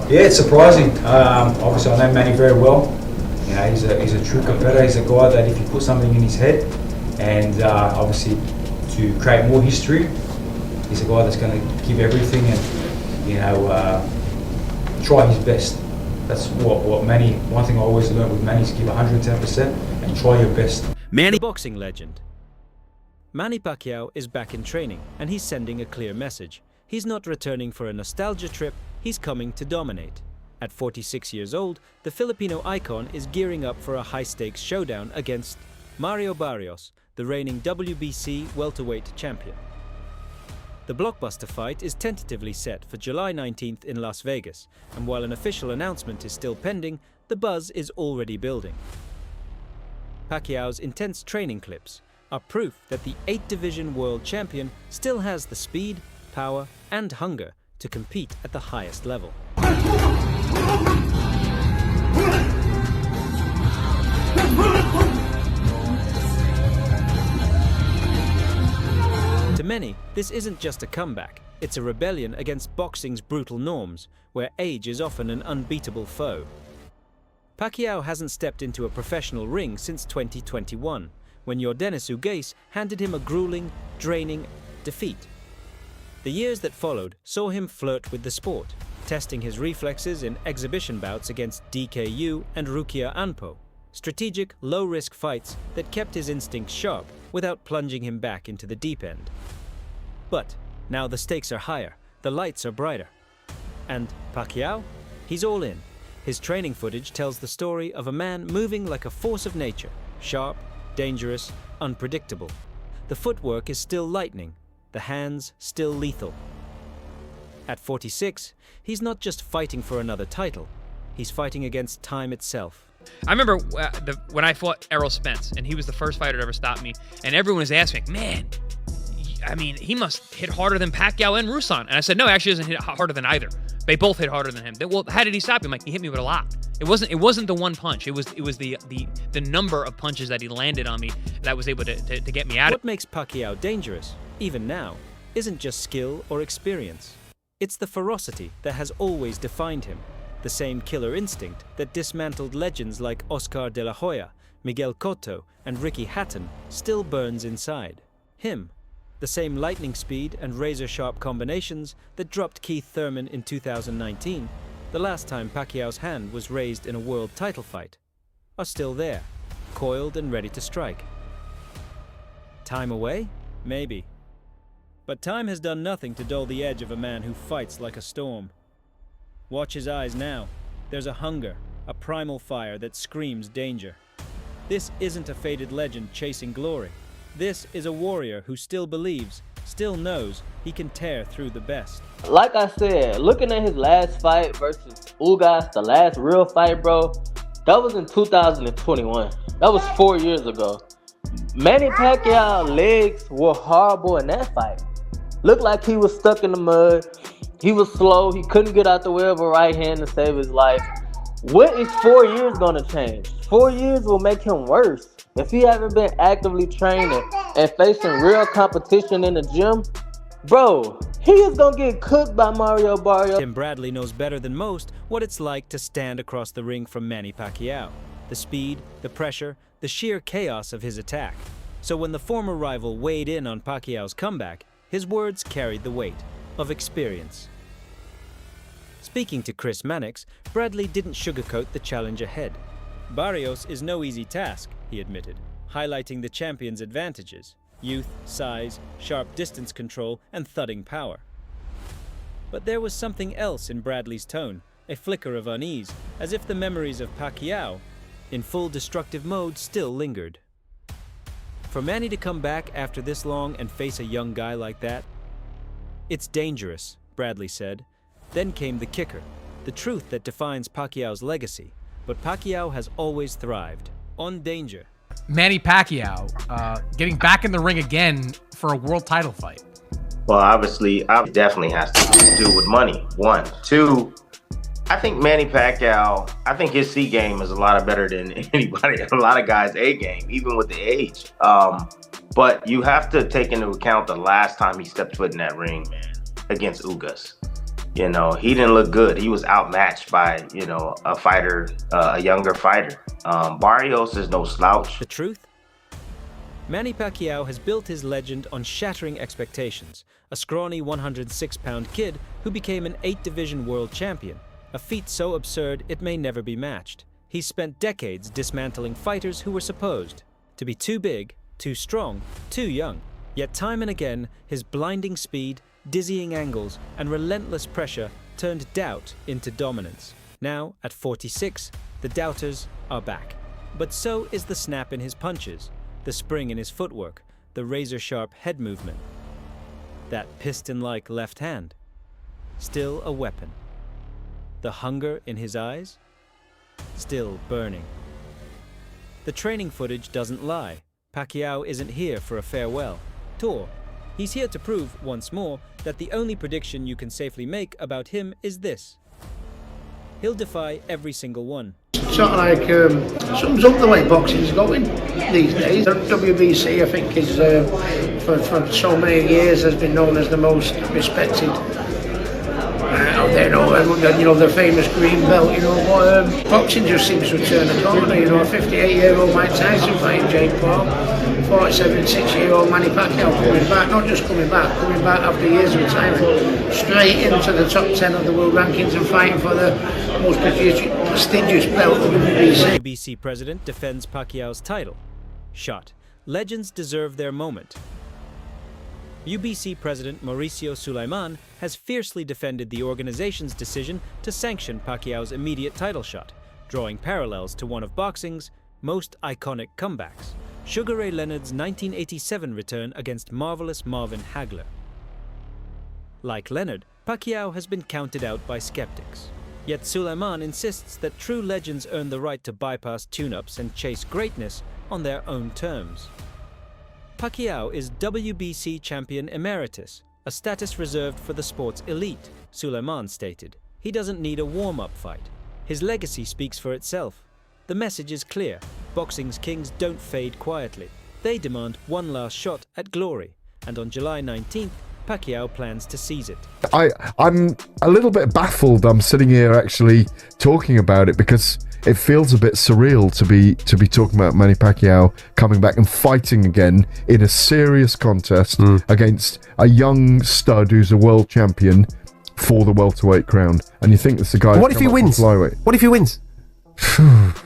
Yeah, it's surprising. Obviously, I know Manny very well. You know, he's a true competitor. He's a guy that if you put something in his head, and obviously to create more history, he's a guy that's going to give everything and, you know, try his best. That's what Manny. One thing I always learned with Manny is give 110% and try your best. Manny, boxing legend. Manny Pacquiao is back in training, and he's sending a clear message. He's not returning for a nostalgia trip, he's coming to dominate. At 46 years old, the Filipino icon is gearing up for a high-stakes showdown against Mario Barrios, the reigning WBC welterweight champion. The blockbuster fight is tentatively set for July 19th in Las Vegas, and while an official announcement is still pending, the buzz is already building. Pacquiao's intense training clips are proof that the 8-division world champion still has the speed, power, and hunger to compete at the highest level. To many, this isn't just a comeback, it's a rebellion against boxing's brutal norms, where age is often an unbeatable foe. Pacquiao hasn't stepped into a professional ring since 2021, when Yordenis Ugas handed him a grueling, draining defeat. The years that followed saw him flirt with the sport, testing his reflexes in exhibition bouts against DKU and Rukia Anpo, strategic, low-risk fights that kept his instincts sharp without plunging him back into the deep end. But now the stakes are higher, the lights are brighter. And Pacquiao? He's all in. His training footage tells the story of a man moving like a force of nature, sharp, dangerous, unpredictable. The footwork is still lightning, the hands still lethal. At 46, he's not just fighting for another title, he's fighting against time itself. I remember when I fought Errol Spence, and he was the first fighter to ever stop me, and everyone was asking, man, I mean, he must hit harder than Pacquiao and Rusan. And I said, no, actually, he doesn't hit harder than either. They both hit harder than him. Well, how did he stop him? Like, he hit me with a lot. It wasn't the one punch. It was the number of punches that he landed on me that was able to get me out of it. What makes Pacquiao dangerous, even now, isn't just skill or experience. It's the ferocity that has always defined him. The same killer instinct that dismantled legends like Oscar de la Hoya, Miguel Cotto, and Ricky Hatton still burns inside. Him. The same lightning speed and razor-sharp combinations that dropped Keith Thurman in 2019, the last time Pacquiao's hand was raised in a world title fight, are still there, coiled and ready to strike. Time away? Maybe. But time has done nothing to dull the edge of a man who fights like a storm. Watch his eyes now. There's a hunger, a primal fire that screams danger. This isn't a faded legend chasing glory. This is a warrior who still believes, still knows he can tear through the best. Like I said, looking at his last fight versus Ugas, the last real fight, bro, that was in 2021. That was 4 years ago. Manny Pacquiao's legs were horrible in that fight. Looked like he was stuck in the mud. He was slow. He couldn't get out the way of a right hand to save his life. What is 4 years going to change? 4 years will make him worse. If he haven't been actively training and facing real competition in the gym, bro, he is going to get cooked by Mario Barrios. Tim Bradley knows better than most what it's like to stand across the ring from Manny Pacquiao. The speed, the pressure, the sheer chaos of his attack. So when the former rival weighed in on Pacquiao's comeback, his words carried the weight of experience. Speaking to Chris Mannix, Bradley didn't sugarcoat the challenge ahead. Barrios is no easy task, he admitted, highlighting the champion's advantages: youth, size, sharp distance control, and thudding power. But there was something else in Bradley's tone, a flicker of unease, as if the memories of Pacquiao, in full destructive mode, still lingered. For Manny to come back after this long and face a young guy like that? It's dangerous, Bradley said. Then came the kicker, the truth that defines Pacquiao's legacy. But Pacquiao has always thrived on danger. Manny Pacquiao getting back in the ring again for a world title fight. Well, obviously, it definitely has to do with money. 1, 2, I think Manny Pacquiao, I think his C game is a lot better than anybody, a lot of guys' A game, even with the age. But you have to take into account the last time he stepped foot in that ring, man, against Ugas. You know, he didn't look good. He was outmatched by, you know, a fighter, a younger fighter. Barrios is no slouch. The truth? Manny Pacquiao has built his legend on shattering expectations. A scrawny 106-pound kid who became an 8-division world champion. A feat so absurd it may never be matched. He's spent decades dismantling fighters who were supposed to be too big, too strong, too young. Yet time and again, his blinding speed, dizzying angles, and relentless pressure turned doubt into dominance. Now, at 46, the doubters are back. But so is the snap in his punches, the spring in his footwork, the razor-sharp head movement. That piston-like left hand, still a weapon. The hunger in his eyes, still burning. The training footage doesn't lie. Pacquiao isn't here for a farewell tour. He's here to prove, once more, that the only prediction you can safely make about him is this. He'll defy every single one. Sort of like sums up the way boxing's going these days. WBC, I think, is for so many years has been known as the most respected out there. You know, the famous green belt. You know, but boxing just seems to turn a corner. You know, a 58-year-old Mike Tyson fighting Jake Paul, 47-6-year-old Manny Pacquiao coming back. Not just coming back after years of retirement, straight into the top 10 of the world rankings and fighting for the most prestigious belt of the WBC. WBC president defends Pacquiao's title. Shot. Legends deserve their moment. UBC President Mauricio Sulaiman has fiercely defended the organization's decision to sanction Pacquiao's immediate title shot, drawing parallels to one of boxing's most iconic comebacks, Sugar Ray Leonard's 1987 return against marvelous Marvin Hagler. Like Leonard, Pacquiao has been counted out by skeptics. Yet Sulaiman insists that true legends earn the right to bypass tune-ups and chase greatness on their own terms. Pacquiao is WBC champion emeritus, a status reserved for the sport's elite, Sulaiman stated. He doesn't need a warm-up fight. His legacy speaks for itself. The message is clear. Boxing's kings don't fade quietly. They demand one last shot at glory. And on July 19th, Pacquiao plans to seize it. I'm a little bit baffled. I'm sitting here actually talking about it because it feels a bit surreal to be talking about Manny Pacquiao coming back and fighting again in a serious contest against a young stud who's a world champion for the welterweight crown. And you think it's the guy. What if he wins? Flyweight. What if he wins?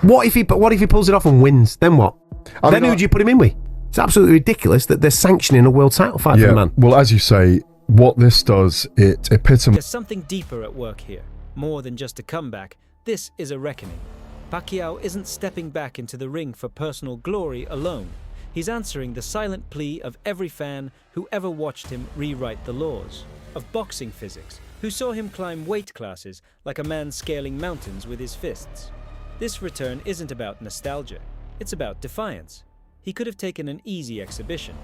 What if he pulls it off and wins? Then what? Then who do you put him in with? It's absolutely ridiculous that they're sanctioning a world title fight for the man. Well, as you say, what this does, it epitomizes. There's something deeper at work here. More than just a comeback, this is a reckoning. Pacquiao isn't stepping back into the ring for personal glory alone. He's answering the silent plea of every fan who ever watched him rewrite the laws of boxing physics, who saw him climb weight classes like a man scaling mountains with his fists. This return isn't about nostalgia. It's about defiance. He could have taken an easy exhibition,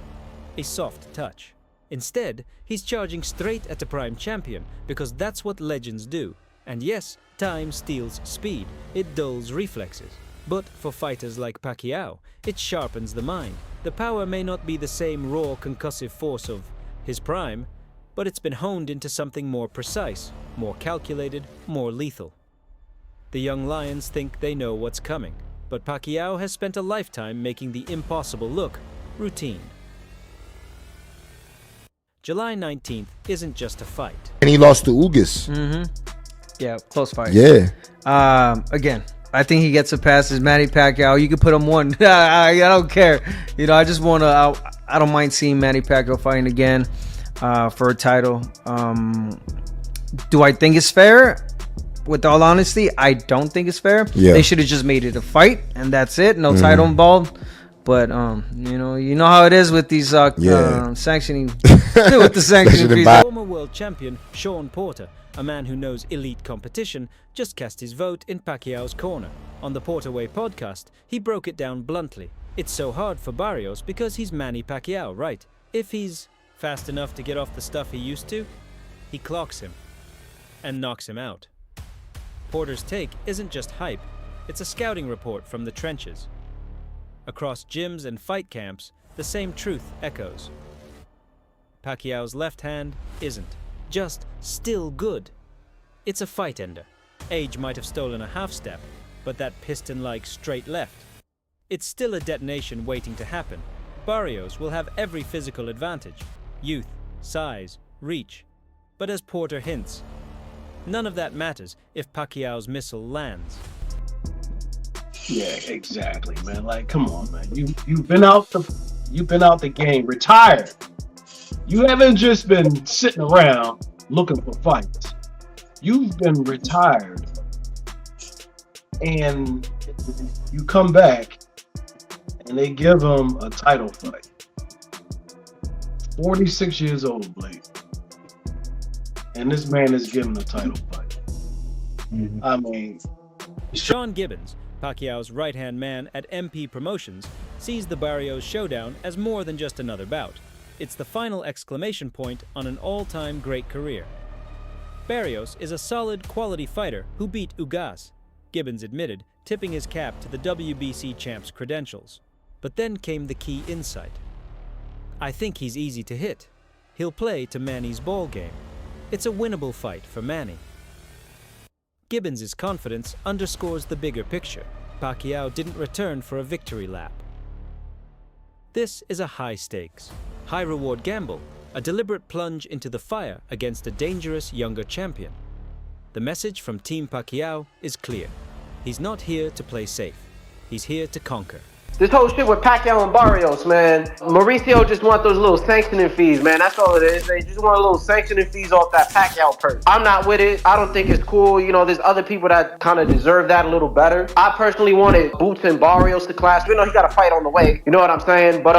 a soft touch. Instead, he's charging straight at the prime champion because that's what legends do. And yes, time steals speed. It dulls reflexes. But for fighters like Pacquiao, it sharpens the mind. The power may not be the same raw concussive force of his prime, but it's been honed into something more precise, more calculated, more lethal. The young lions think they know what's coming, but Pacquiao has spent a lifetime making the impossible look routine. July 19th isn't just a fight. And he lost to Ugas. Yeah, close fight. Yeah. Again, I think he gets a pass as Manny Pacquiao. You could put him one. I don't care. You know, I just want to. I don't mind seeing Manny Pacquiao fighting again for a title. Do I think it's fair? With all honesty, I don't think it's fair. Yeah. They should have just made it a fight and that's it. No title involved. But you know how it is with these sanctioning with the sanctioning fees. Former world champion Sean Porter, a man who knows elite competition, just cast his vote in Pacquiao's corner. On the Porter Way podcast, he broke it down bluntly. It's so hard for Barrios because he's Manny Pacquiao, right? If he's fast enough to get off the stuff he used to, he clocks him and knocks him out. Porter's take isn't just hype, it's a scouting report from the trenches. Across gyms and fight camps, the same truth echoes. Pacquiao's left hand isn't just still good. It's a fight ender. Age might have stolen a half step, but that piston-like straight left. It's still a detonation waiting to happen. Barrios will have every physical advantage: youth, size, reach. But as Porter hints, none of that matters if Pacquiao's missile lands. Yeah, exactly, man. Like, come on, man. You've been out the game, retired. You haven't just been sitting around looking for fights. You've been retired, and you come back, and they give him a title fight. 46 years old, Blake, and this man is given a title fight. I mean, Sean Gibbons, Pacquiao's right-hand man at MP Promotions, sees the Barrios showdown as more than just another bout. It's the final exclamation point on an all-time great career. Barrios is a solid, quality fighter who beat Ugas, Gibbons admitted, tipping his cap to the WBC champ's credentials. But then came the key insight. I think he's easy to hit. He'll play to Manny's ball game. It's a winnable fight for Manny. Gibbons' confidence underscores the bigger picture. Pacquiao didn't return for a victory lap. This is a high-stakes, high-reward gamble, a deliberate plunge into the fire against a dangerous younger champion. The message from Team Pacquiao is clear. He's not here to play safe. He's here to conquer. This whole shit with Pacquiao and Barrios, man. Mauricio just want those little sanctioning fees, man. That's all it is. They just want a little sanctioning fees off that Pacquiao purse. I'm not with it. I don't think it's cool. You know, there's other people that kind of deserve that a little better. I personally wanted Boots and Barrios to clash. We know he got a fight on the way. You know what I'm saying? But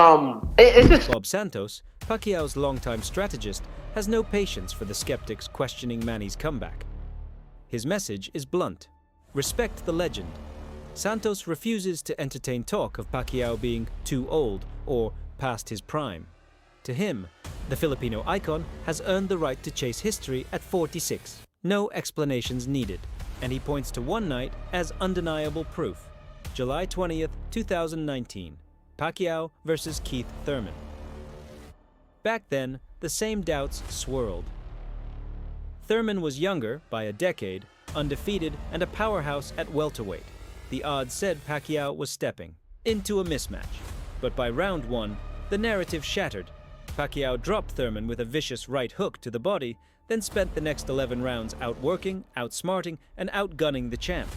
it's just... Bob Santos, Pacquiao's longtime strategist, has no patience for the skeptics questioning Manny's comeback. His message is blunt. Respect the legend. Santos refuses to entertain talk of Pacquiao being too old or past his prime. To him, the Filipino icon has earned the right to chase history at 46. No explanations needed, and he points to one night as undeniable proof. July 20th, 2019, Pacquiao versus Keith Thurman. Back then, the same doubts swirled. Thurman was younger by a decade, undefeated, and a powerhouse at welterweight. The odds said Pacquiao was stepping into a mismatch. But by round one, the narrative shattered. Pacquiao dropped Thurman with a vicious right hook to the body, then spent the next 11 rounds outworking, outsmarting, and outgunning the champ.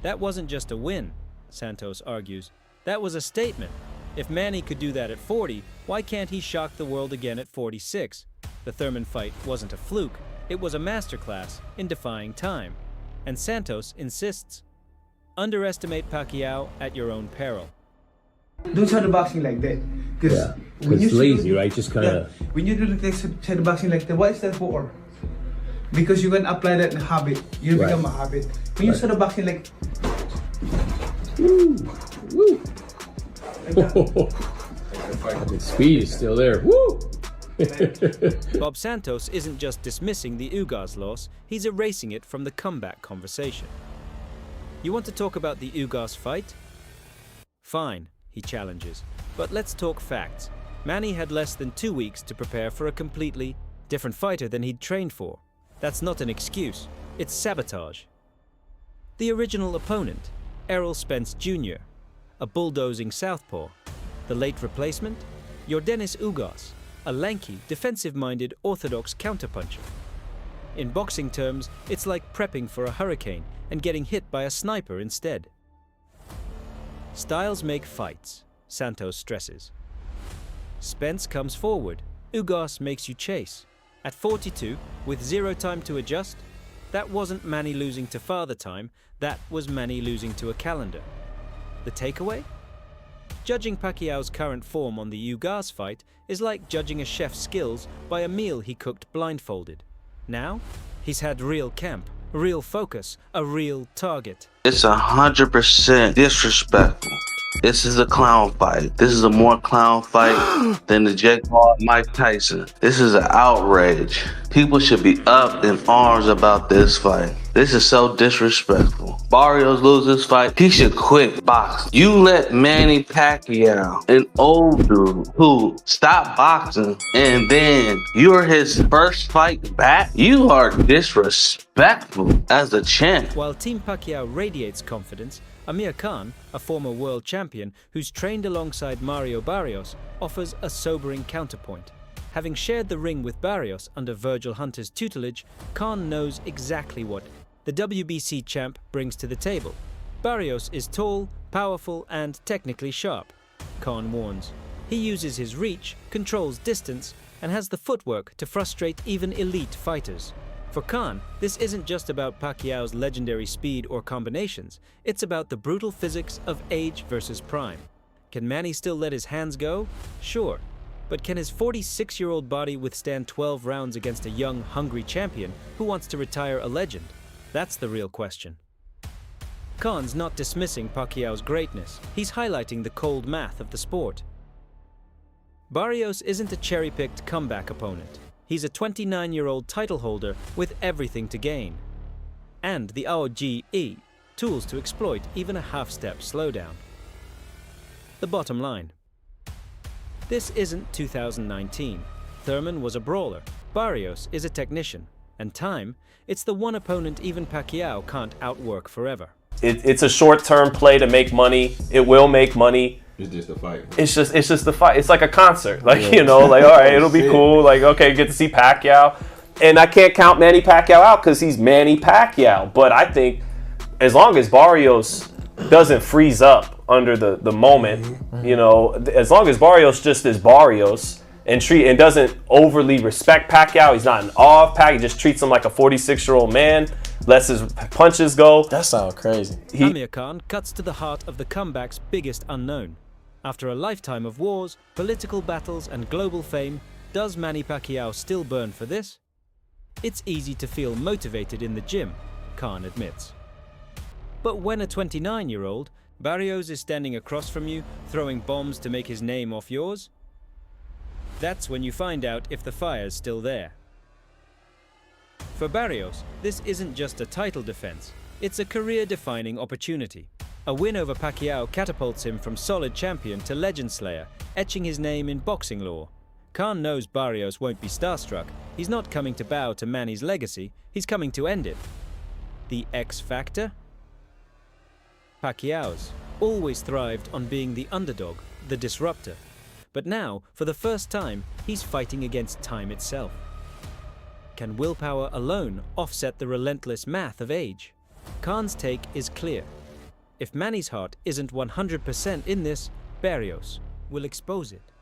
That wasn't just a win, Santos argues. That was a statement. If Manny could do that at 40, why can't he shock the world again at 46? The Thurman fight wasn't a fluke. It was a masterclass in defying time. And Santos insists, underestimate Pacquiao at your own peril. Don't shadow boxing like that. Yeah, it's lazy, right? Just kind of... Yeah. When you do the shadow boxing like that, what is that for? Because you can apply that in a habit. You become a habit. When you shadow boxing like... Woo! Woo! The speed is still there. Woo! Bob Santos isn't just dismissing the Ugas loss, he's erasing it from the comeback conversation. You want to talk about the Ugas fight? Fine, he challenges, but let's talk facts. Manny had less than 2 weeks to prepare for a completely different fighter than he'd trained for. That's not an excuse, it's sabotage. The original opponent, Errol Spence Jr., a bulldozing southpaw. The late replacement, Yordenis Ugas, a lanky, defensive-minded orthodox counterpuncher. In boxing terms, it's like prepping for a hurricane and getting hit by a sniper instead. Styles make fights, Santos stresses. Spence comes forward, Ugas makes you chase. At 42, with zero time to adjust, that wasn't Manny losing to Father Time, that was Manny losing to a calendar. The takeaway? Judging Pacquiao's current form on the Ugas fight is like judging a chef's skills by a meal he cooked blindfolded. Now, he's had real camp, real focus, a real target. It's 100% disrespectful. This is a clown fight. This is a more clown fight than the Jake Paul and Mike Tyson. This is an outrage. People should be up in arms about this fight. This is so disrespectful. Barrios loses this fight. He should quit boxing. You let Manny Pacquiao, an old dude who stopped boxing, and then you're his first fight back? You are disrespectful as a champ. While Team Pacquiao radiates confidence, Amir Khan, a former world champion who's trained alongside Mario Barrios, offers a sobering counterpoint. Having shared the ring with Barrios under Virgil Hunter's tutelage, Khan knows exactly what the WBC champ brings to the table. Barrios is tall, powerful, and technically sharp. Khan warns. He uses his reach, controls distance, and has the footwork to frustrate even elite fighters. For Khan, this isn't just about Pacquiao's legendary speed or combinations, it's about the brutal physics of age versus prime. Can Manny still let his hands go? Sure. But can his 46-year-old body withstand 12 rounds against a young, hungry champion who wants to retire a legend? That's the real question. Khan's not dismissing Pacquiao's greatness, he's highlighting the cold math of the sport. Barrios isn't a cherry-picked comeback opponent. He's a 29-year-old title holder with everything to gain. And the AOGE, tools to exploit even a half-step slowdown. The bottom line. This isn't 2019. Thurman was a brawler. Barrios is a technician. And time, it's the one opponent even Pacquiao can't outwork forever. It's a short-term play to make money. It will make money. It's just a fight. It's just the fight. It's like a concert. Like, you know, like, all right, it'll be cool. Like, okay, get to see Pacquiao. And I can't count Manny Pacquiao out because he's Manny Pacquiao. But I think as long as Barrios doesn't freeze up under the moment, you know, as long as Barrios just is Barrios and doesn't overly respect Pacquiao, he's not in awe of Pacquiao, he just treats him like a 46-year-old man, lets his punches go. That sounds crazy. Amir Khan cuts to the heart of the comeback's biggest unknown. After a lifetime of wars, political battles, and global fame, does Manny Pacquiao still burn for this? It's easy to feel motivated in the gym, Khan admits. But when a 29-year-old, Barrios is standing across from you, throwing bombs to make his name off yours, that's when you find out if the fire's still there. For Barrios, this isn't just a title defense, it's a career-defining opportunity. A win over Pacquiao catapults him from solid champion to legend slayer, etching his name in boxing lore. Khan knows Barrios won't be starstruck. He's not coming to bow to Manny's legacy, he's coming to end it. The X factor? Pacquiao's always thrived on being the underdog, the disruptor. But now, for the first time, he's fighting against time itself. Can willpower alone offset the relentless math of age? Khan's take is clear. If Manny's heart isn't 100% in this, Barrios will expose it.